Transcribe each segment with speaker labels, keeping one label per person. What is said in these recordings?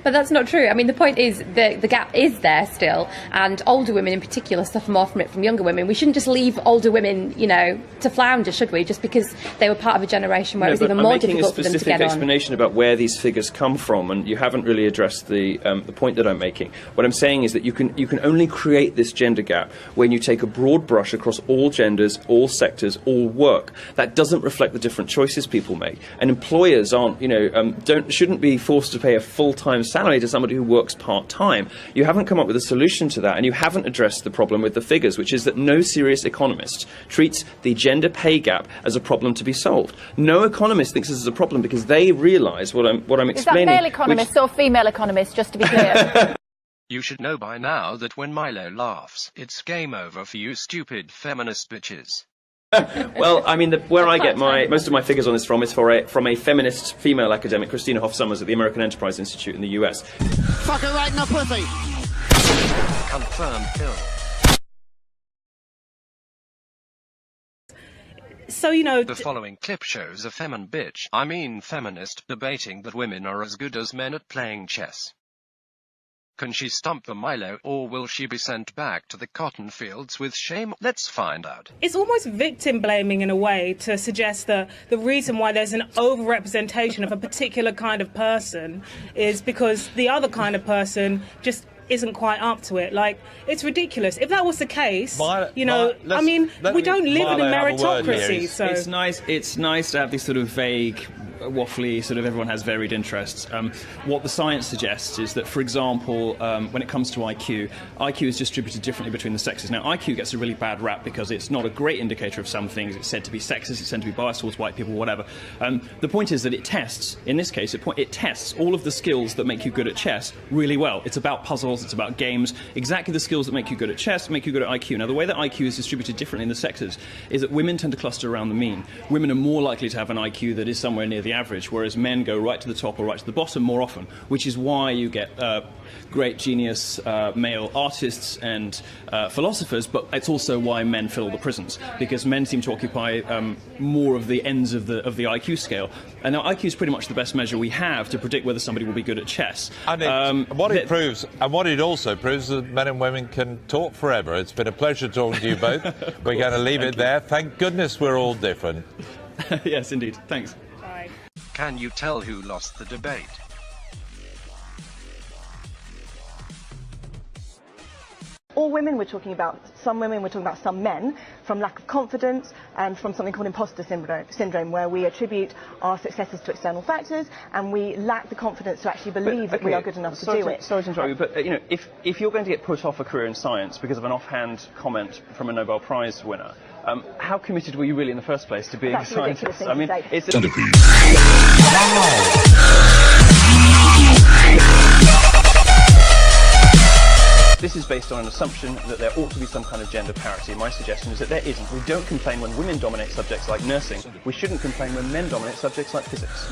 Speaker 1: But that's not true. I mean, the point is the gap is there still, and older women in particular suffer more from it from younger women. We shouldn't just leave older women, you know, to flounder, should we? Just because they were part of a generation where it was even more difficult for them to get on.
Speaker 2: I'm making a specific explanation about where these figures come from, and you haven't really addressed the point that I'm making. What I'm saying is that you can only create this gender gap when you take a broad brush across all genders, all sectors, all work. That doesn't reflect the different choices people make, and employers aren't, you know, shouldn't be forced to pay a full-time salary to somebody who works part-time. You haven't come up with a solution to that, and you haven't addressed the problem with the figures, which is that no serious economist treats the gender pay gap as a problem to be solved. No economist thinks this is a problem because they realise what I'm explaining.
Speaker 3: Is that male economist or female economist, just to be clear?
Speaker 4: You should know by now that when Milo laughs, it's game over for you stupid feminist bitches.
Speaker 2: Well, I mean, where I get most of my figures on this from is from a feminist female academic, Christina Hoff Sommers at the American Enterprise Institute in the US.
Speaker 5: Fuck her right in the pussy!
Speaker 4: Confirmed kill.
Speaker 6: So, you know...
Speaker 4: The following clip shows a feminist debating that women are as good as men at playing chess. Can she stump the Milo, or will she be sent back to the cotton fields with shame? Let's find out.
Speaker 6: It's almost victim blaming in a way to suggest that the reason why there's an over-representation of a particular kind of person is because the other kind of person just isn't quite up to it. Like, it's ridiculous. If that was the case, you know, I mean, we don't live in a meritocracy, so...
Speaker 7: It's nice to have these sort of vague, waffly, sort of everyone has varied interests. What the science suggests is that, for example, when it comes to IQ is distributed differently between the sexes. Now, IQ gets a really bad rap because it's not a great indicator of some things. It's said to be sexist, it's said to be biased towards white people, whatever. The point is that it tests, in this case, it tests all of the skills that make you good at chess really well. It's about puzzles, it's about games, exactly the skills that make you good at chess, make you good at IQ. Now, the way that IQ is distributed differently in the sexes is that women tend to cluster around the mean. Women are more likely to have an IQ that is somewhere near the average, whereas men go right to the top or right to the bottom more often, which is why you get great genius male artists and philosophers, but it's also why men fill the prisons, because men seem to occupy more of the ends of the IQ scale. And now IQ is pretty much the best measure we have to predict whether somebody will be good at chess.
Speaker 8: And what it also proves, that men and women can talk forever. It's been a pleasure talking to you both. We're going to leave it there. Thank goodness we're all different.
Speaker 7: Yes, indeed. Thanks.
Speaker 6: Bye.
Speaker 4: Can you tell who lost the debate?
Speaker 9: All women, we're talking about some women, we're talking about some men, from lack of confidence and from something called imposter syndrome, where we attribute our successes to external factors and we lack the confidence to actually believe that we are good enough to do it.
Speaker 2: Sorry to interrupt you, but you know, if you're going to get put off a career in science because of an offhand comment from a Nobel Prize winner, how committed were you really in the first place to being a scientist? I mean, it's This is based on an assumption that there ought to be some kind of gender parity. My suggestion is that there isn't. We don't complain when women dominate subjects like nursing. We shouldn't complain when men dominate subjects like physics.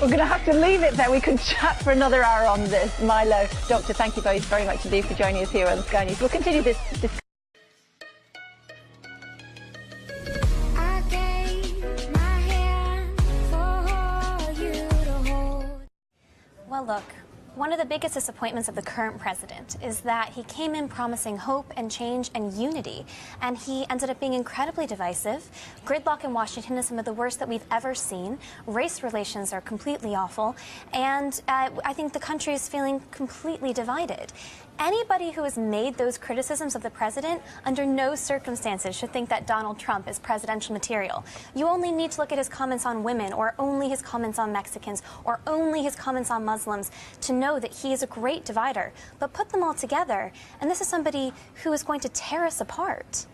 Speaker 3: We're going to have to leave it there. We could chat for another hour on this. Milo, Doctor, thank you both very much indeed for joining us here on Sky News. We'll continue this discussion.
Speaker 10: Well, look, one of the biggest disappointments of the current president is that he came in promising hope and change and unity, and he ended up being incredibly divisive. Gridlock in Washington is some of the worst that we've ever seen. Race relations are completely awful, and I think the country is feeling completely divided. Anybody who has made those criticisms of the president under no circumstances should think that Donald Trump is presidential material. You only need to look at his comments on women, or only his comments on Mexicans, or only his comments on Muslims to know that he is a great divider. But put them all together, and this is somebody who is going to tear us apart.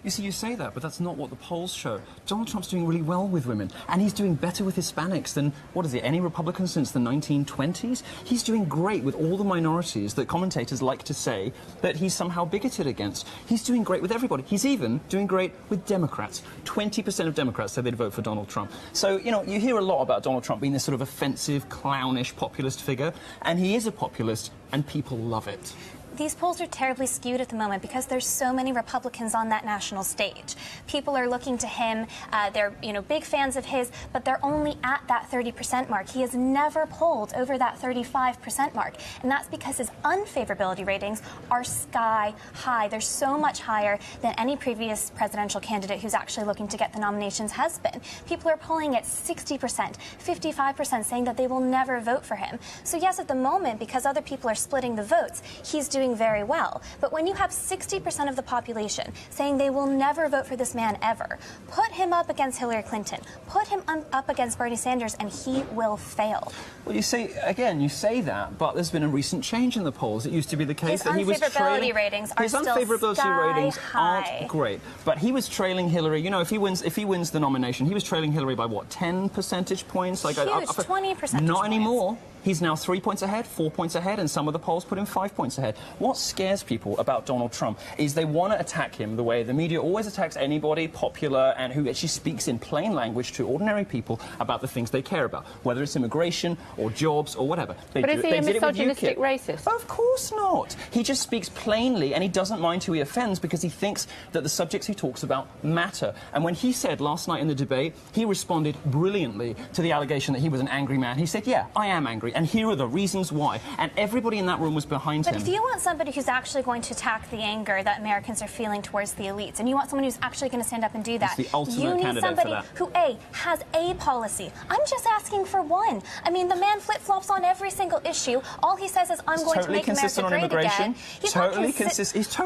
Speaker 7: You see, you say that, but that's not what the polls show. Donald Trump's doing really well with women, and he's doing better with Hispanics than, what is it, any Republican since the 1920s? He's doing great with all the minorities that commentators like to say that he's somehow bigoted against. He's doing great with everybody. He's even doing great with Democrats. 20% of Democrats say they'd vote for Donald Trump. So, you know, you hear a lot about Donald Trump being this sort of offensive, clownish populist figure, and he is a populist, and people love it.
Speaker 10: these polls are terribly skewed at the moment because there's so many Republicans on that national stage. People are looking to him. They're big fans of his, but they're only at that 30% mark. He has never polled over that 35% mark, and that's because his unfavorability ratings are sky high. They're so much higher than any previous presidential candidate who's actually looking to get the nominations has been. People are polling at 60%, 55%, saying that they will never vote for him. So yes, at the moment, because other people are splitting the votes, he's doing very well. But when you have 60% of the population saying they will never vote for this man ever, put him up against Hillary Clinton, put him up against Bernie Sanders, and he will fail.
Speaker 7: Well, you see, again, you say that, but there's been a recent change in the polls. It used to be the case that he was trailing.
Speaker 10: His unfavorability ratings are
Speaker 7: his
Speaker 10: still
Speaker 7: unfavorability ratings
Speaker 10: high.
Speaker 7: aren't great, but he was trailing Hillary. You know, if he wins the nomination, he was trailing Hillary by what, 10 percentage points?
Speaker 10: Huge, 20 percentage
Speaker 7: Not
Speaker 10: points.
Speaker 7: anymore. He's now 3 points ahead, 4 points ahead, and some of the polls put him 5 points ahead. What scares people about Donald Trump is they want to attack him the way the media always attacks anybody popular and who actually speaks in plain language to ordinary people about the things they care about, whether it's immigration or jobs or whatever.
Speaker 3: But is he a misogynistic racist?
Speaker 7: Of course not. He just speaks plainly, and he doesn't mind who he offends because he thinks that the subjects he talks about matter. And when he said last night in the debate, he responded brilliantly to the allegation that he was an angry man. He said, yeah, I am angry, and here are the reasons why. And everybody in that room was behind him.
Speaker 10: But if you want somebody who's actually going to attack the anger that Americans are feeling towards the elites, and you want someone who's actually going to stand up and do that,
Speaker 7: the ultimate
Speaker 10: you need
Speaker 7: candidate
Speaker 10: somebody
Speaker 7: for that.
Speaker 10: who, A, has a policy. I'm just asking for one. I mean, the man flip-flops on every single issue. All he says is, I'm going to make America great again.
Speaker 7: He's totally consistent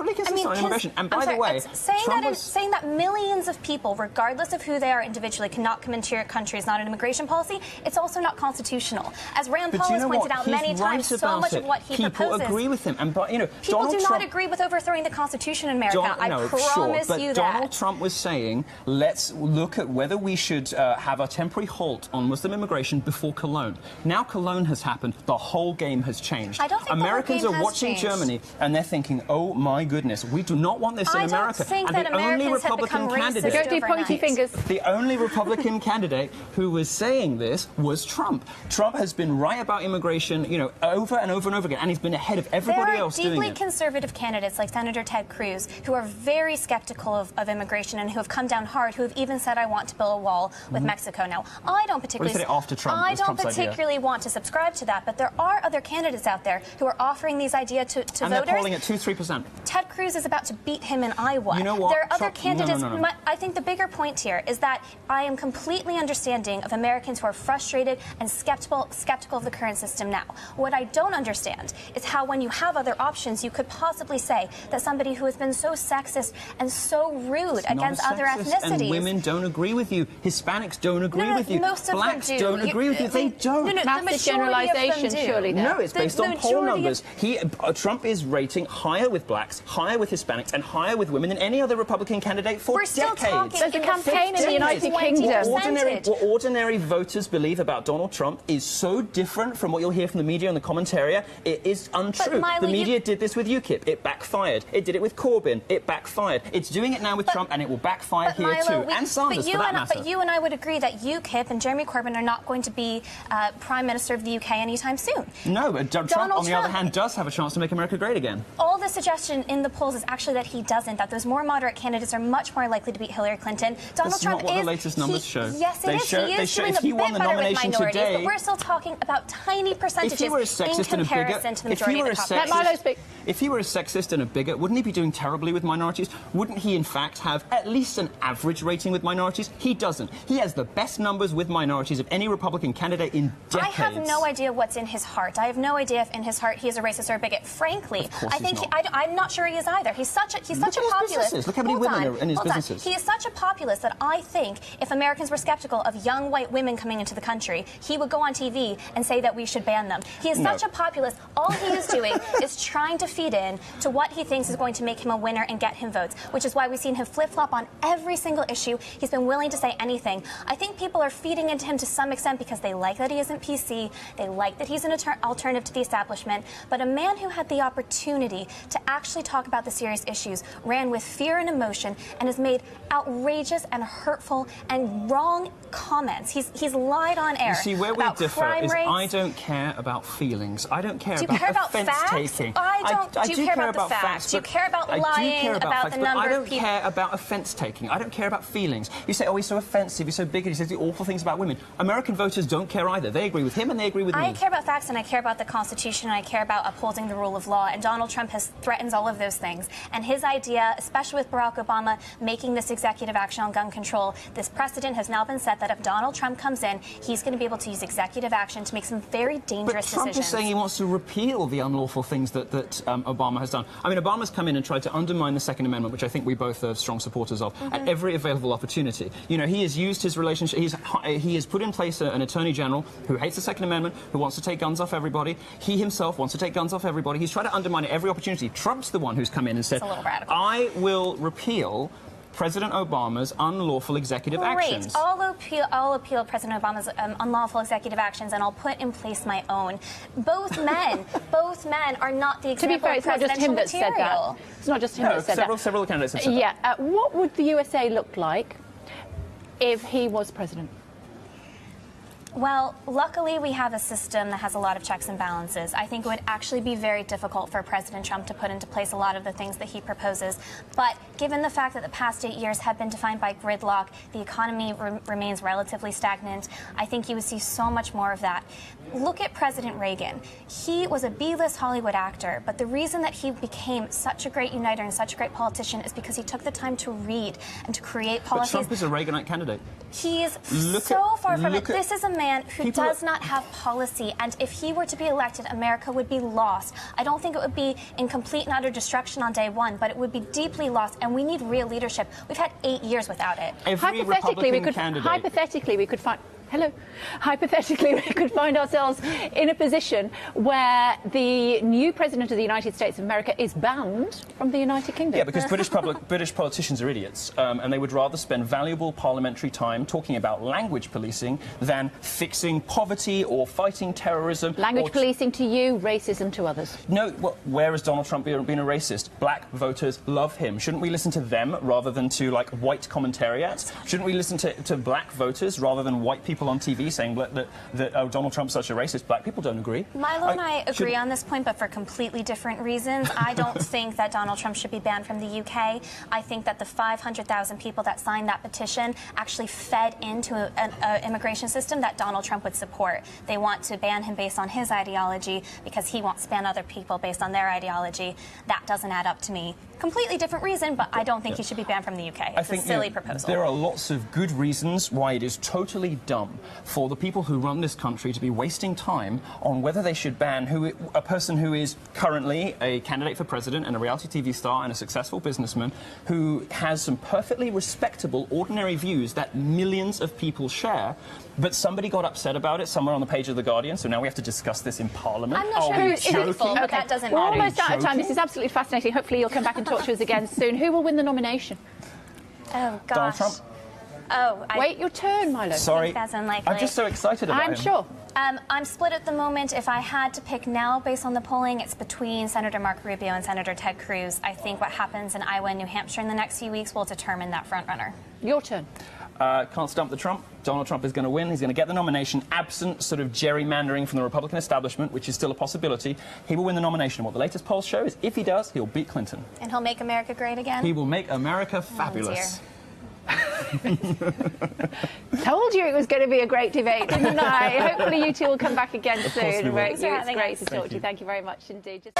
Speaker 7: on immigration. And by the way,
Speaker 10: saying that millions of people, regardless of who they are individually, cannot come into your country is not an immigration policy, it's also not constitutional. As Rand Paul has pointed out many times, so much of what he proposes...
Speaker 7: People agree with him. And,
Speaker 10: people
Speaker 7: Donald
Speaker 10: do
Speaker 7: Trump,
Speaker 10: not agree with overthrowing the Constitution in America. I promise you that.
Speaker 7: Donald Trump was saying, let's look at whether we should have a temporary halt on Muslim immigration before Cologne. Now Cologne has happened, the whole game has changed.
Speaker 10: I don't think
Speaker 7: Americans
Speaker 10: the whole game
Speaker 7: are watching
Speaker 10: has changed.
Speaker 7: Germany, and they're thinking, oh my goodness, we do not want this in America.
Speaker 10: I don't think
Speaker 7: and
Speaker 10: that
Speaker 7: the only
Speaker 10: Americans have
Speaker 7: Republican
Speaker 10: become
Speaker 7: candidate,
Speaker 10: racist
Speaker 3: Don't do pointy fingers.
Speaker 7: The only Republican candidate who was saying this was Trump. Trump has been right about immigration, over and over and over again, and he's been ahead of everybody else doing it.
Speaker 10: There are deeply conservative candidates like Senator Ted Cruz who are very skeptical of immigration and who have come down hard, who have even said, I want to build a wall with Mexico. Now, I don't particularly... want to subscribe to that, but there are other candidates out there who are offering these ideas to voters.
Speaker 7: And they're polling at 2-3%.
Speaker 10: Ted Cruz is about to beat him in Iowa.
Speaker 7: You know what?
Speaker 10: There are other candidates...
Speaker 7: No.
Speaker 10: I think the bigger point here is that I am completely understanding of Americans who are frustrated and skeptical of the current system now. What I don't understand is how when you have other options, you could possibly say that somebody who has been so sexist and so rude against other ethnicities...
Speaker 7: And women don't agree with you. Hispanics don't agree with you.
Speaker 10: Most of
Speaker 7: Blacks
Speaker 10: them do.
Speaker 7: don't agree with you. They don't.
Speaker 3: That's the generalisation, surely.
Speaker 7: No, it's based on poll numbers. Trump is rating higher with blacks, higher with Hispanics, and higher with women than any other Republican candidate for decades.
Speaker 3: There's a campaign in the United Kingdom.
Speaker 7: What ordinary voters believe about Donald Trump is so different from what you'll hear from the media and the commentariat. It is untrue.
Speaker 10: Milo,
Speaker 7: the media did this with UKIP. It backfired. It did it with Corbyn. It backfired. It's doing it now with Trump, and it will backfire here
Speaker 10: Milo,
Speaker 7: too. And Sanders, for that matter.
Speaker 10: But you and I would agree that UKIP and Jeremy Corbyn are not going to be Prime Minister of the UK anytime soon.
Speaker 7: No, but Trump, on the other hand, does have a chance to make America great again.
Speaker 10: All the suggestion in the polls is actually that he doesn't, that those more moderate candidates are much more likely to beat Hillary Clinton. Donald Trump
Speaker 7: not what the latest numbers show.
Speaker 10: Yes, it is. He is doing a bit better with minorities, but we're still talking about tiny percentages in comparison to the majority of the population.
Speaker 7: If he were a sexist and a bigot, wouldn't he be doing terribly with minorities? Wouldn't he, in fact, have at least an average rating with minorities? He doesn't. He has the best numbers with minorities of any Republican candidate in decades.
Speaker 10: I have no idea what's in his heart. I have no idea if in his heart he is a racist or a bigot. Frankly, I think I'm not sure he is either. He's such a populist.
Speaker 7: Look how many women are in his businesses.
Speaker 10: He is such a populist that I think if Americans were skeptical of young white women coming into the country, he would go on TV and say that we should ban them. He is such a populist. All he is doing is trying to feed in to what he thinks is going to make him a winner and get him votes, which is why we've seen him flip-flop on every single issue. He's been willing to say anything. I think people are feeding into him to some extent because they like that he isn't PC, they like that he's an alternative to the establishment, but a man who had the opportunity to actually talk about the serious issues, ran with fear and emotion, and has made outrageous and hurtful and wrong comments. He's lied on air.
Speaker 7: You see, where we
Speaker 10: about
Speaker 7: differ
Speaker 10: crime
Speaker 7: is
Speaker 10: rates.
Speaker 7: I don't care about feelings. I don't care
Speaker 10: Do you
Speaker 7: about
Speaker 10: care about
Speaker 7: offence
Speaker 10: facts?
Speaker 7: taking.
Speaker 10: I don't.
Speaker 7: I
Speaker 10: do you care about the facts? Do you care about lying about the number
Speaker 7: I don't
Speaker 10: of people?
Speaker 7: care about offence taking. I don't care about feelings. You say, oh, he's so offensive, he's so bigoted, he says the awful things about women. American voters don't care either. They agree with him and they agree with me.
Speaker 10: I care about facts and I care about the Constitution and I care about upholding the rule of law. And Donald Trump threatens all of those things. And his idea, especially with Barack Obama making this executive action on gun control, this precedent has now been set that if Donald Trump comes in, he's going to be able to use executive action to make some very dangerous
Speaker 7: Trump
Speaker 10: decisions.
Speaker 7: is saying he wants to repeal the unlawful things that Obama has done. I mean, Obama's come in and tried to undermine the Second Amendment, which I think we both are strong supporters of, at every available opportunity. You know, he has used his relationship, he has put in place an attorney general who hates the Second Amendment, who wants to take guns off everybody. He himself wants to take guns off everybody. He's tried to undermine it every opportunity. Trump's the one who's come in and said,
Speaker 10: It's a little radical.
Speaker 7: I will repeal President Obama's unlunlawful executive actions.
Speaker 10: I'll appeal President Obama's unlawful executive actions, and I'll put in place my own. Both men are not the
Speaker 3: To be
Speaker 10: example
Speaker 3: fair,
Speaker 10: of
Speaker 3: it's not just
Speaker 10: presidential
Speaker 3: him that said that.
Speaker 10: material.
Speaker 3: It's not just him
Speaker 7: No,
Speaker 3: that said that.
Speaker 7: several candidates have said that.
Speaker 3: Yeah. What would the USA look like if he was president?
Speaker 10: Well, luckily we have a system that has a lot of checks and balances. I think it would actually be very difficult for President Trump to put into place a lot of the things that he proposes. But given the fact that the past 8 years have been defined by gridlock, the economy remains relatively stagnant, I think you would see so much more of that. Look at President Reagan. He was a B-list Hollywood actor, but the reason that he became such a great uniter and such a great politician is because he took the time to read and to create policies.
Speaker 7: But Trump is a Reaganite candidate.
Speaker 10: He is so far from it. This is a man who does not have policy, and if he were to be elected, America would be lost. I don't think it would be in complete and utter destruction on day one, but it would be deeply lost, and we need real leadership. We've had 8 years without it.
Speaker 3: Hypothetically, we could find... Hello. Hypothetically, we could find ourselves in a position where the new president of the United States of America is banned from the United Kingdom.
Speaker 7: Yeah, because British politicians are idiots, and they would rather spend valuable parliamentary time talking about language policing than fixing poverty or fighting terrorism.
Speaker 3: Language policing to you, racism to others.
Speaker 7: No, well, where has Donald Trump been a racist? Black voters love him. Shouldn't we listen to them rather than to, like, white commentariats? Shouldn't we listen to black voters rather than white people on TV saying that oh, Donald Trump's such a racist? Black people don't agree.
Speaker 10: Milo and I agree on this point, but for completely different reasons. I don't think that Donald Trump should be banned from the UK. I think that the 500,000 people that signed that petition actually fed into an immigration system that Donald Trump would support. They want to ban him based on his ideology because he wants to ban other people based on their ideology. That doesn't add up to me. Completely different reason, but I don't think he should be banned from the UK. It's a silly proposal.
Speaker 7: There are lots of good reasons why it is totally dumb for the people who run this country to be wasting time on whether they should ban a person who is currently a candidate for president and a reality TV star and a successful businessman who has some perfectly respectable, ordinary views that millions of people share. But somebody got upset about it somewhere on the page of The Guardian, so now we have to discuss this in Parliament.
Speaker 10: I'm not sure who's hateful, but that doesn't matter.
Speaker 3: We're almost out of time. This is absolutely fascinating. Hopefully you'll come back and talk to us again soon. Who will win the nomination?
Speaker 10: Oh, gosh.
Speaker 7: Donald Trump.
Speaker 10: Oh,
Speaker 3: Wait your turn, Milo.
Speaker 7: Sorry.
Speaker 10: That's unlikely.
Speaker 7: I'm just so excited about him.
Speaker 3: I'm sure.
Speaker 10: I'm split at the moment. If I had to pick now based on the polling, it's between Senator Marco Rubio and Senator Ted Cruz. I think what happens in Iowa and New Hampshire in the next few weeks will determine that front runner.
Speaker 3: Your turn.
Speaker 7: Can't stump the Trump. Donald Trump is going to win. He's going to get the nomination, absent sort of gerrymandering from the Republican establishment, which is still a possibility. He will win the nomination. What the latest polls show is if he does, he'll beat Clinton.
Speaker 10: And he'll make America great again?
Speaker 7: He will make America fabulous.
Speaker 3: Told you it was going to be a great debate, didn't I? Hopefully you two will come back again soon.
Speaker 7: we will.
Speaker 3: It's great to talk to you. Thank you very much indeed.